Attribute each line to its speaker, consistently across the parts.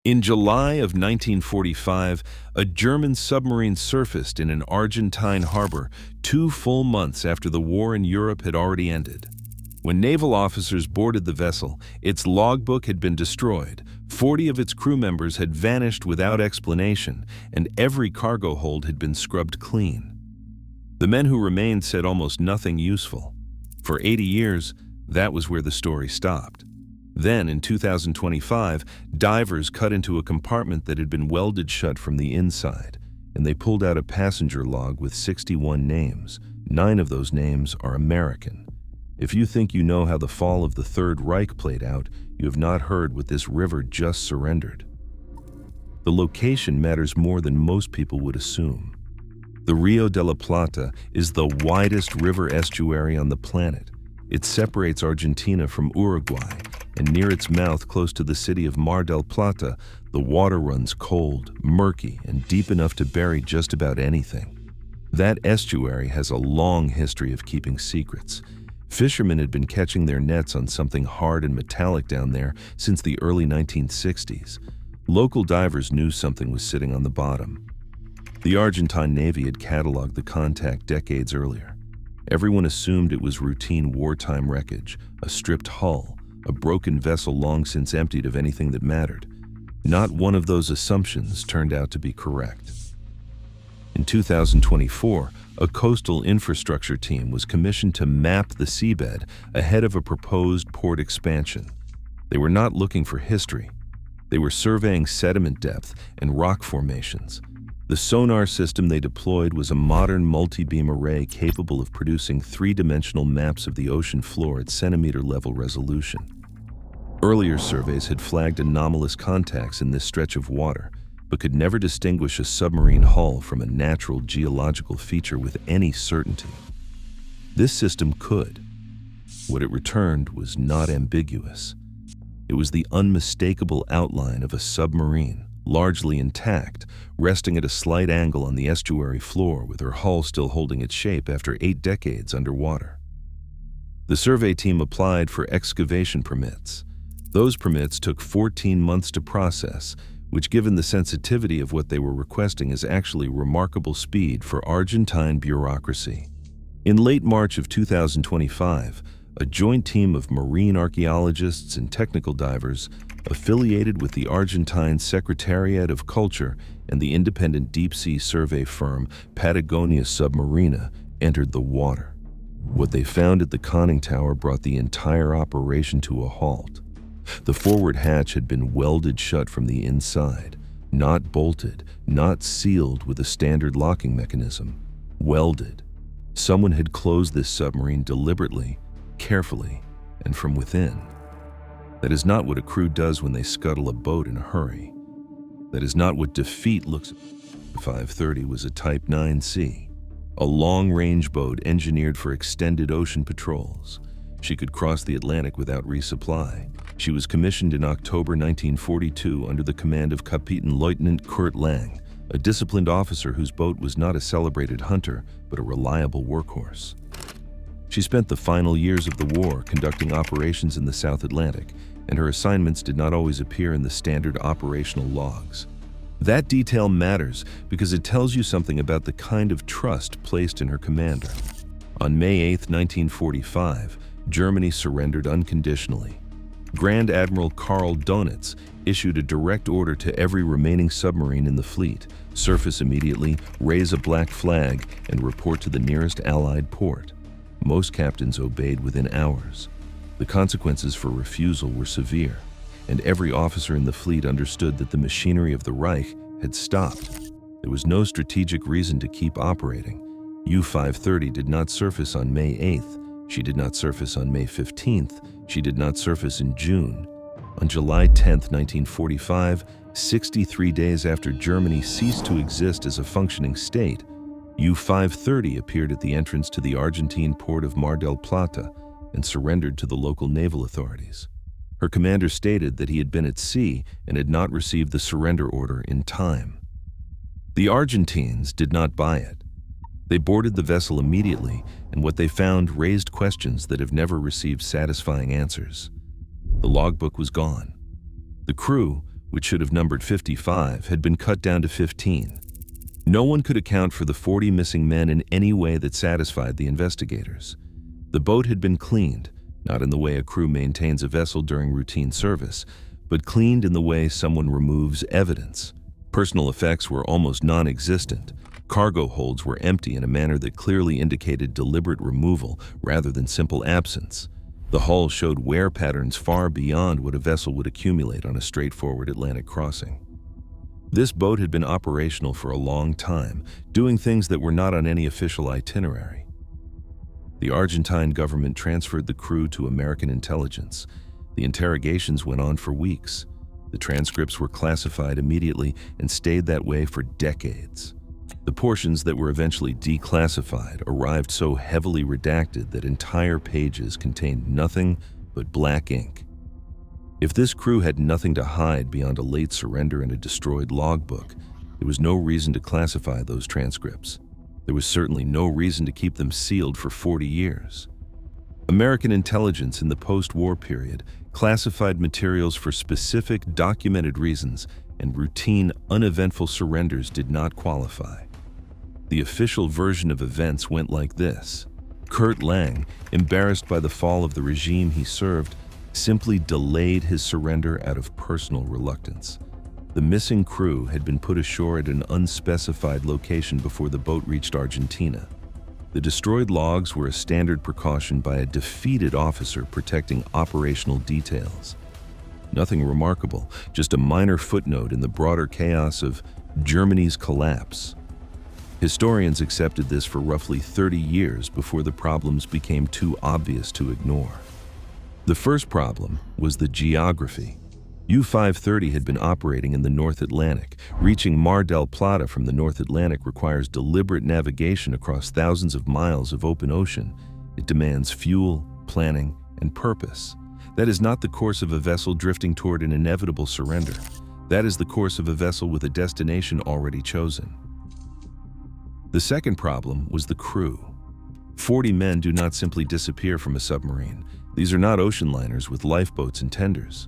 Speaker 1: In July of 1945, a German submarine surfaced in an Argentine harbor 2 full months after the war in Europe had already ended. When naval officers boarded the vessel, its logbook had been destroyed, 40 of its crew members had vanished without explanation, and every cargo hold had been scrubbed clean. The men who remained said almost nothing useful. For 80 years, that was where the story stopped. Then, in 2025, divers cut into a compartment that had been welded shut from the inside, and they pulled out a passenger log with 61 names. 9 of those names are American. If you think you know how the fall of the Third Reich played out, you have not heard what this river just surrendered. The location matters more than most people would assume. The Rio de la Plata is the widest river estuary on the planet. It separates Argentina from Uruguay, and near its mouth, close to the city of Mar del Plata, the water runs cold, murky, and deep enough to bury just about anything. That estuary has a long history of keeping secrets. Fishermen had been catching their nets on something hard and metallic down there since the early 1960s. Local divers knew something was sitting on the bottom. The Argentine Navy had cataloged the contact decades earlier. Everyone assumed it was routine wartime wreckage, a stripped hull, a broken vessel long since emptied of anything that mattered. Not one of those assumptions turned out to be correct. In 2024, a coastal infrastructure team was commissioned to map the seabed ahead of a proposed port expansion. They were not looking for history. They were surveying sediment depth and rock formations. The sonar system they deployed was a modern multi-beam array capable of producing 3-dimensional maps of the ocean floor at centimeter-level resolution. Earlier surveys had flagged anomalous contacts in this stretch of water, but could never distinguish a submarine hull from a natural geological feature with any certainty. This system could. What it returned was not ambiguous. It was the unmistakable outline of a submarine, largely intact, resting at a slight angle on the estuary floor with her hull still holding its shape after 8 decades underwater. The survey team applied for excavation permits. Those permits took 14 months to process, which, given the sensitivity of what they were requesting, is actually remarkable speed for Argentine bureaucracy. In late March of 2025, a joint team of marine archaeologists and technical divers affiliated with the Argentine Secretariat of Culture and the independent deep-sea survey firm Patagonia Submarina entered the water. What they found at the conning tower brought the entire operation to a halt. The forward hatch had been welded shut from the inside, not bolted, not sealed with a standard locking mechanism. Welded. Someone had closed this submarine deliberately, carefully, and from within. That is not what a crew does when they scuttle a boat in a hurry. That is not what defeat looks like. 530 was a Type 9C, a long-range boat engineered for extended ocean patrols. She could cross the Atlantic without resupply. She was commissioned in October 1942 under the command of Kapitänleutnant Kurt Lang, a disciplined officer whose boat was not a celebrated hunter, but a reliable workhorse. She spent the final years of the war conducting operations in the South Atlantic, and her assignments did not always appear in the standard operational logs. That detail matters because it tells you something about the kind of trust placed in her commander. On May 8, 1945, Germany surrendered unconditionally. Grand Admiral Karl Donitz issued a direct order to every remaining submarine in the fleet: surface immediately, raise a black flag, and report to the nearest Allied port. Most captains obeyed within hours. The consequences for refusal were severe, and every officer in the fleet understood that the machinery of the Reich had stopped. There was no strategic reason to keep operating. U-530 did not surface on May 8th. She did not surface on May 15th. She did not surface in June. On July 10, 1945, 63 days after Germany ceased to exist as a functioning state, U-530 appeared at the entrance to the Argentine port of Mar del Plata and surrendered to the local naval authorities. Her commander stated that he had been at sea and had not received the surrender order in time. The Argentines did not buy it. They boarded the vessel immediately, and what they found raised questions that have never received satisfying answers. The logbook was gone. The crew, which should have numbered 55, had been cut down to 15. No one could account for the 40 missing men in any way that satisfied the investigators. The boat had been cleaned, not in the way a crew maintains a vessel during routine service, but cleaned in the way someone removes evidence. Personal effects were almost non-existent. Cargo holds were empty in a manner that clearly indicated deliberate removal rather than simple absence. The hull showed wear patterns far beyond what a vessel would accumulate on a straightforward Atlantic crossing. This boat had been operational for a long time, doing things that were not on any official itinerary. The Argentine government transferred the crew to American intelligence. The interrogations went on for weeks. The transcripts were classified immediately and stayed that way for decades. The portions that were eventually declassified arrived so heavily redacted that entire pages contained nothing but black ink. If this crew had nothing to hide beyond a late surrender and a destroyed logbook, there was no reason to classify those transcripts. There was certainly no reason to keep them sealed for 40 years. American intelligence in the post-war period classified materials for specific documented reasons, and routine, uneventful surrenders did not qualify. The official version of events went like this. Kurt Lang, embarrassed by the fall of the regime he served, simply delayed his surrender out of personal reluctance. The missing crew had been put ashore at an unspecified location before the boat reached Argentina. The destroyed logs were a standard precaution by a defeated officer protecting operational details. Nothing remarkable, just a minor footnote in the broader chaos of Germany's collapse. Historians accepted this for roughly 30 years before the problems became too obvious to ignore. The first problem was the geography. U-530 had been operating in the North Atlantic. Reaching Mar del Plata from the North Atlantic requires deliberate navigation across thousands of miles of open ocean. It demands fuel, planning, and purpose. That is not the course of a vessel drifting toward an inevitable surrender. That is the course of a vessel with a destination already chosen. The second problem was the crew. 40 men do not simply disappear from a submarine. These are not ocean liners with lifeboats and tenders.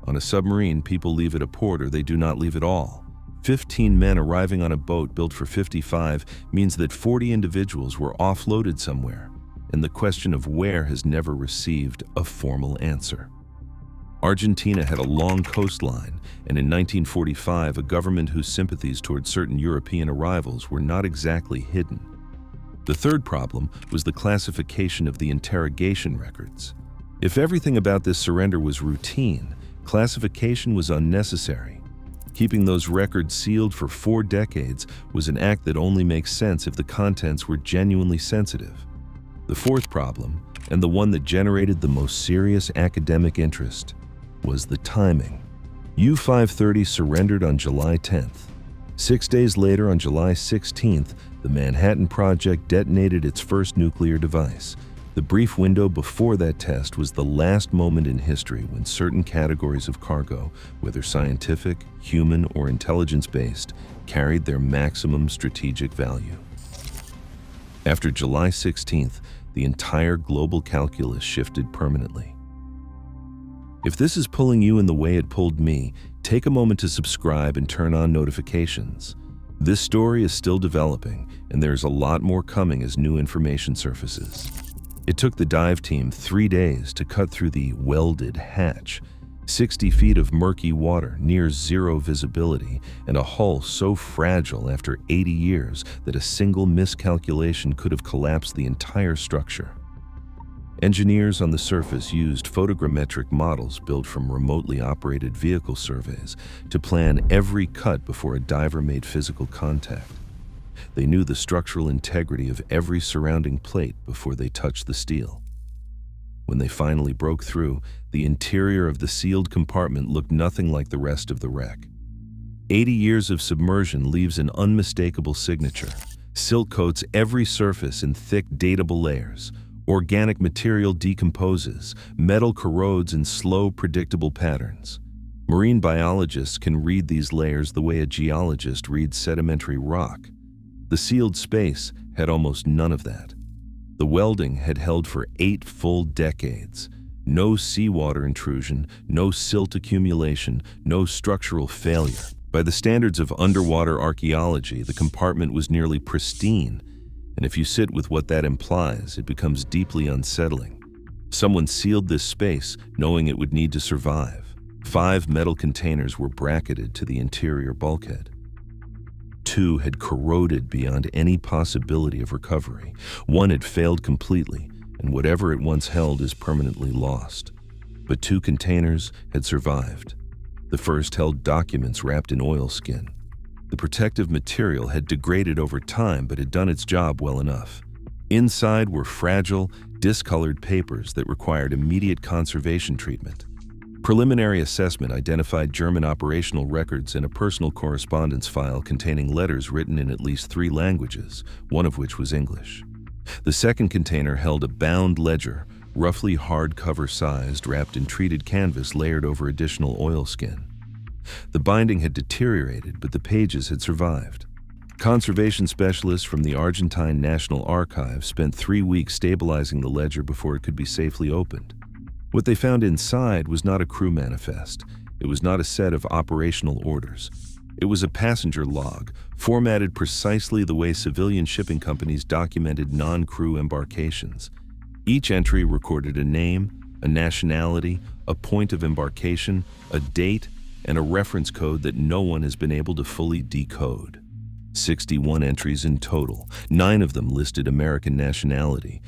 Speaker 1: On a submarine, people leave at a port or they do not leave at all. 15 men arriving on a boat built for 55 means that 40 individuals were offloaded somewhere, and the question of where has never received a formal answer. Argentina had a long coastline, and in 1945, a government whose sympathies toward certain European arrivals were not exactly hidden. The third problem was the classification of the interrogation records. If everything about this surrender was routine, classification was unnecessary. Keeping those records sealed for 4 decades was an act that only makes sense if the contents were genuinely sensitive. The fourth problem, and the one that generated the most serious academic interest, was the timing. U-530 surrendered on July 10th. 6 days later, on July 16th, the Manhattan Project detonated its first nuclear device. The brief window before that test was the last moment in history when certain categories of cargo, whether scientific, human, or intelligence-based, carried their maximum strategic value. After July 16th, the entire global calculus shifted permanently. If this is pulling you in the way it pulled me, take a moment to subscribe and turn on notifications. This story is still developing, and there's a lot more coming as new information surfaces. It took the dive team 3 days to cut through the welded hatch, 60 feet of murky water, near zero visibility, and a hull so fragile after 80 years that a single miscalculation could have collapsed the entire structure. Engineers on the surface used photogrammetric models built from remotely operated vehicle surveys to plan every cut before a diver made physical contact. They knew the structural integrity of every surrounding plate before they touched the steel. When they finally broke through, the interior of the sealed compartment looked nothing like the rest of the wreck. 80 years of submersion leaves an unmistakable signature. Silt coats every surface in thick, datable layers. Organic material decomposes, metal corrodes in slow, predictable patterns. Marine biologists can read these layers the way a geologist reads sedimentary rock. The sealed space had almost none of that. The welding had held for 8 full decades. No seawater intrusion, no silt accumulation, no structural failure. By the standards of underwater archaeology, the compartment was nearly pristine, and if you sit with what that implies, it becomes deeply unsettling. Someone sealed this space, knowing it would need to survive. 5 metal containers were bracketed to the interior bulkhead. 2 had corroded beyond any possibility of recovery. 1 had failed completely, and whatever it once held is permanently lost. But 2 containers had survived. The first held documents wrapped in oilskin. The protective material had degraded over time, but had done its job well enough. Inside were fragile, discolored papers that required immediate conservation treatment. Preliminary assessment identified German operational records and a personal correspondence file containing letters written in at least 3 languages, one of which was English. The second container held a bound ledger, roughly hardcover sized, wrapped in treated canvas layered over additional oilskin. The binding had deteriorated, but the pages had survived. Conservation specialists from the Argentine National Archives spent 3 weeks stabilizing the ledger before it could be safely opened. What they found inside was not a crew manifest. It was not a set of operational orders. It was a passenger log, formatted precisely the way civilian shipping companies documented non-crew embarkations. Each entry recorded a name, a nationality, a point of embarkation, a date, and a reference code that no one has been able to fully decode. 61 entries in total, 9 of them listed American nationality.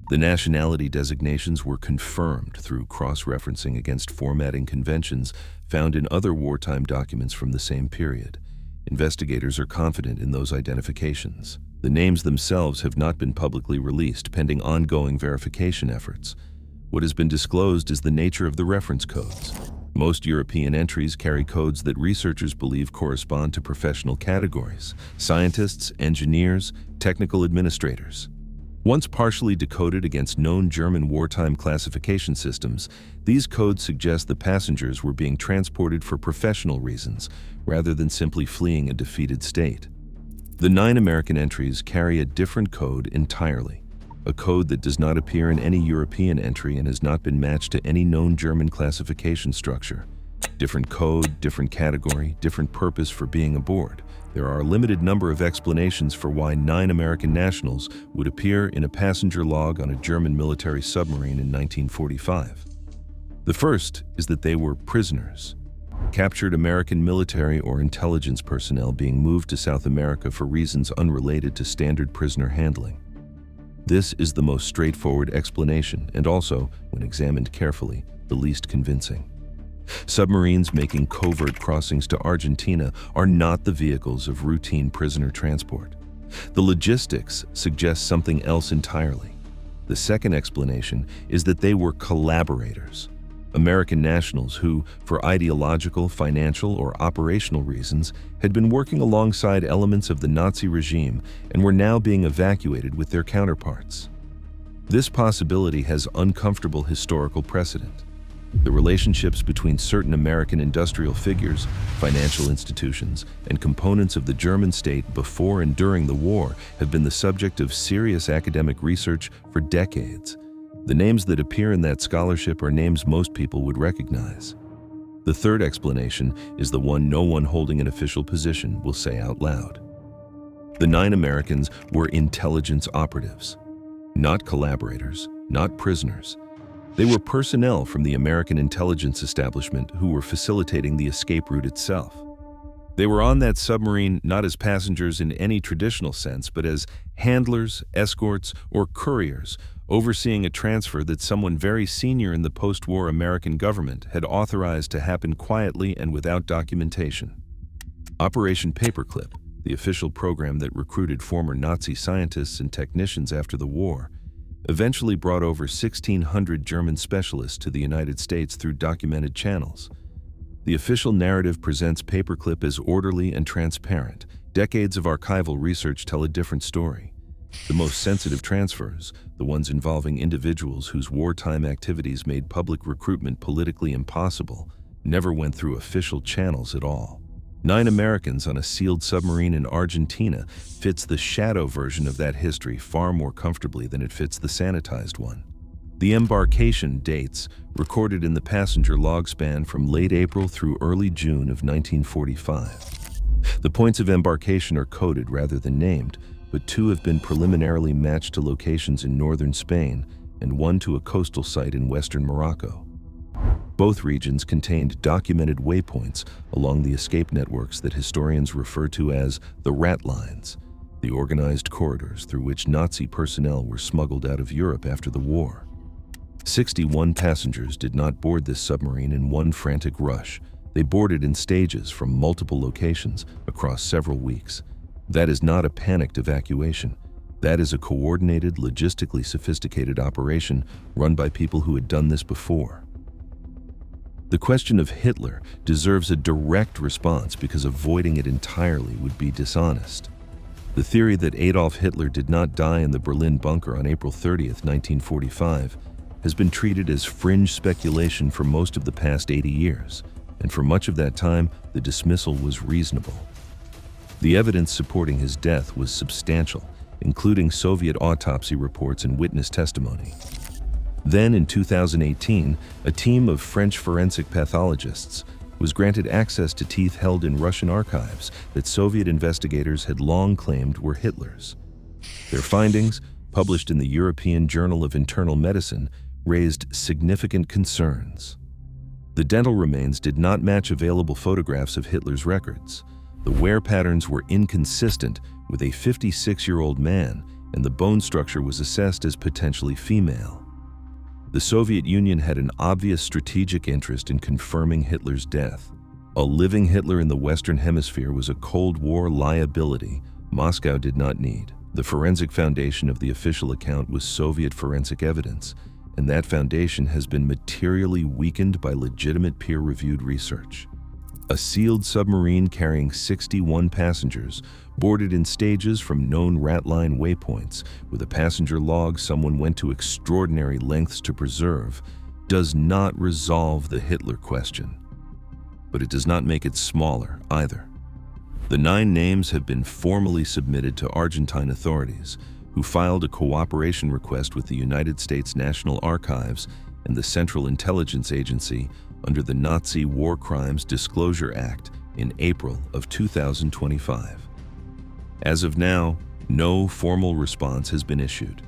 Speaker 1: The nationality designations were confirmed through cross-referencing against formatting conventions found in other wartime documents from the same period. Investigators are confident in those identifications. The names themselves have not been publicly released, pending ongoing verification efforts. What has been disclosed is the nature of the reference codes. Most European entries carry codes that researchers believe correspond to professional categories: scientists, engineers, technical administrators. Once partially decoded against known German wartime classification systems, these codes suggest the passengers were being transported for professional reasons, rather than simply fleeing a defeated state. The 9 American entries carry a different code entirely, a code that does not appear in any European entry and has not been matched to any known German classification structure. Different code, different category, different purpose for being aboard. There are a limited number of explanations for why 9 American nationals would appear in a passenger log on a German military submarine in 1945. The first is that they were prisoners, captured American military or intelligence personnel being moved to South America for reasons unrelated to standard prisoner handling. This is the most straightforward explanation and also, when examined carefully, the least convincing. Submarines making covert crossings to Argentina are not the vehicles of routine prisoner transport. The logistics suggest something else entirely. The second explanation is that they were collaborators, American nationals who, for ideological, financial, or operational reasons, had been working alongside elements of the Nazi regime and were now being evacuated with their counterparts. This possibility has uncomfortable historical precedent. The relationships between certain American industrial figures, financial institutions, and components of the German state before and during the war have been the subject of serious academic research for decades. The names that appear in that scholarship are names most people would recognize. The third explanation is the one no one holding an official position will say out loud. The 9 Americans were intelligence operatives, not collaborators, not prisoners. They were personnel from the American intelligence establishment who were facilitating the escape route itself. They were on that submarine not as passengers in any traditional sense, but as handlers, escorts, or couriers, overseeing a transfer that someone very senior in the post-war American government had authorized to happen quietly and without documentation. Operation Paperclip, the official program that recruited former Nazi scientists and technicians after the war, eventually brought over 1,600 German specialists to the United States through documented channels. The official narrative presents Paperclip as orderly and transparent. Decades of archival research tell a different story. The most sensitive transfers, the ones involving individuals whose wartime activities made public recruitment politically impossible, never went through official channels at all. 9 Americans on a sealed submarine in Argentina fits the shadow version of that history far more comfortably than it fits the sanitized one. The embarkation dates, recorded in the passenger log, span from late April through early June of 1945. The points of embarkation are coded rather than named, but two have been preliminarily matched to locations in northern Spain and one to a coastal site in western Morocco. Both regions contained documented waypoints along the escape networks that historians refer to as the rat lines, the organized corridors through which Nazi personnel were smuggled out of Europe after the war. 61 passengers did not board this submarine in one frantic rush. They boarded in stages from multiple locations across several weeks. That is not a panicked evacuation. That is a coordinated, logistically sophisticated operation run by people who had done this before. The question of Hitler deserves a direct response because avoiding it entirely would be dishonest. The theory that Adolf Hitler did not die in the Berlin bunker on April 30th, 1945, has been treated as fringe speculation for most of the past 80 years, and for much of that time, the dismissal was reasonable. The evidence supporting his death was substantial, including Soviet autopsy reports and witness testimony. Then, in 2018, a team of French forensic pathologists was granted access to teeth held in Russian archives that Soviet investigators had long claimed were Hitler's. Their findings, published in the European Journal of Internal Medicine, raised significant concerns. The dental remains did not match available photographs of Hitler's records. The wear patterns were inconsistent with a 56-year-old man, and the bone structure was assessed as potentially female. The Soviet Union had an obvious strategic interest in confirming Hitler's death. A living Hitler in the Western Hemisphere was a Cold War liability Moscow did not need. The forensic foundation of the official account was Soviet forensic evidence, and that foundation has been materially weakened by legitimate peer-reviewed research. A sealed submarine carrying 61 passengers, boarded in stages from known rat line waypoints, with a passenger log someone went to extraordinary lengths to preserve, does not resolve the Hitler question. But it does not make it smaller either. The 9 names have been formally submitted to Argentine authorities, who filed a cooperation request with the United States National Archives and the Central Intelligence Agency under the Nazi War Crimes Disclosure Act in April of 2025. As of now, no formal response has been issued.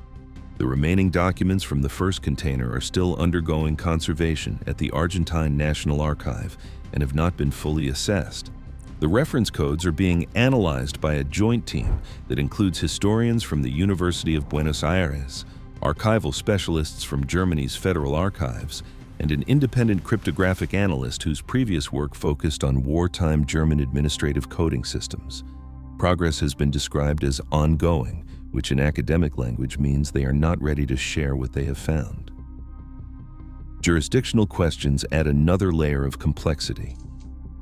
Speaker 1: The remaining documents from the first container are still undergoing conservation at the Argentine National Archive and have not been fully assessed. The reference codes are being analyzed by a joint team that includes historians from the University of Buenos Aires, archival specialists from Germany's Federal Archives, and an independent cryptographic analyst whose previous work focused on wartime German administrative coding systems. Progress has been described as ongoing, which in academic language means they are not ready to share what they have found. Jurisdictional questions add another layer of complexity.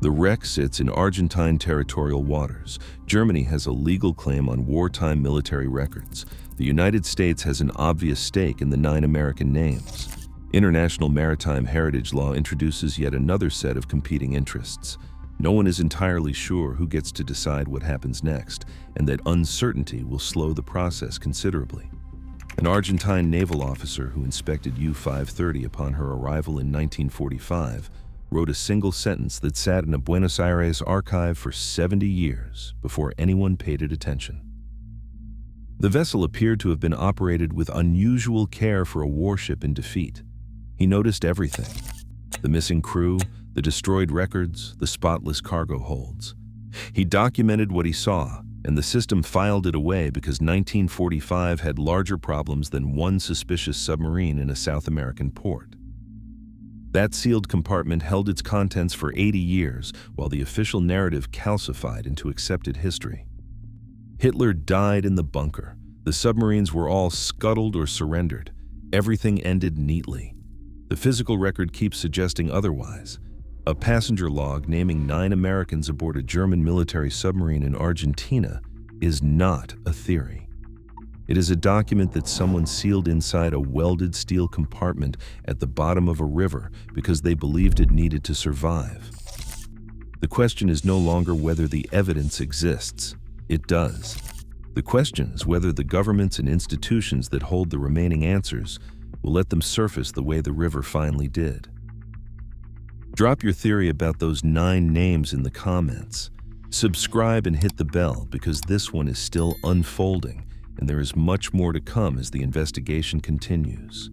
Speaker 1: The wreck sits in Argentine territorial waters. Germany has a legal claim on wartime military records. The United States has an obvious stake in the 9 American names. International maritime heritage law introduces yet another set of competing interests. No one is entirely sure who gets to decide what happens next, and that uncertainty will slow the process considerably. An Argentine naval officer who inspected U-530 upon her arrival in 1945 wrote a single sentence that sat in a Buenos Aires archive for 70 years before anyone paid it attention. The vessel appeared to have been operated with unusual care for a warship in defeat. He noticed everything: the missing crew, the destroyed records, the spotless cargo holds. He documented what he saw, and the system filed it away because 1945 had larger problems than one suspicious submarine in a South American port. That sealed compartment held its contents for 80 years, while the official narrative calcified into accepted history. Hitler died in the bunker. The submarines were all scuttled or surrendered. Everything ended neatly. The physical record keeps suggesting otherwise. A passenger log naming 9 Americans aboard a German military submarine in Argentina is not a theory. It is a document that someone sealed inside a welded steel compartment at the bottom of a river because they believed it needed to survive. The question is no longer whether the evidence exists. It does. The question is whether the governments and institutions that hold the remaining answers will let them surface the way the river finally did. Drop your theory about those 9 names in the comments. Subscribe and hit the bell because this one is still unfolding and there is much more to come as the investigation continues.